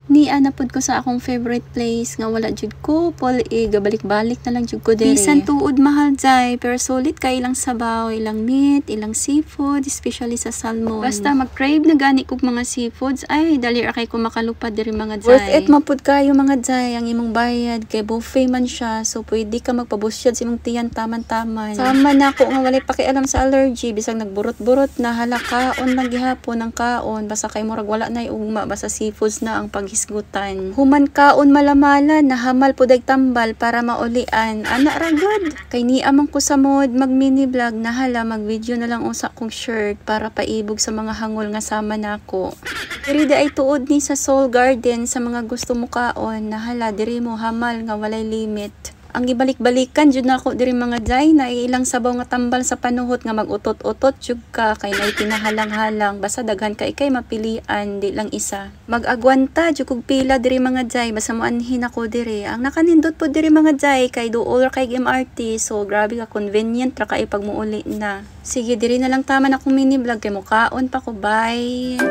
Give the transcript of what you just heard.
Niya na pud ko sa akong favorite place nga wala jud ko gabalik-balik na lang jud ko dere. Bisan tuod mahal jay pero solid kay ilang sabaw, ilang meat, ilang seafood, especially sa salmon. Basta mag-crave na gani kog mga seafoods ay dali ra kay ko makalupad diri mga jay. Worth it mapud kayo mga jay ang imong bayad kay buffet man siya so pwede ka magpabusyad sa imong tiyan taman-taman. Sama na ako nga walay pakialam sa allergy bisag nagburot-burot na halakaon lang gihapon ang kaon basta kay murag wala nay ugma basta seafoods na ang paghisgutan. Human kaon malamala nahamal pud ay tambal para maulian. Ana ra gud. Kay ni amang ko sa mod mag mini vlog nahala mag video na lang usa kong shirt para paibog sa mga hangol nga sama nako. Diri ay tuod ni sa Soul Garden sa mga gusto mo kaon nahala diri mo hamal nga walay limit. Ang gibalik-balikan jud nako diri mga jay na ilang sabaw nga tambal sa panuhot nga magutot-utot jud ka kay nay tinahalang-halang basta daghan kay mapilian di lang isa. Mag-agwanta jud kog pila diri mga jay basta moanhin ako diri. Ang nakanindot po diri mga jay kay duol kay MRT so grabe ka convenient ra kay pag muuli na. Sige diri na lang tama na akong mini vlog kay mukaon pa ko bye.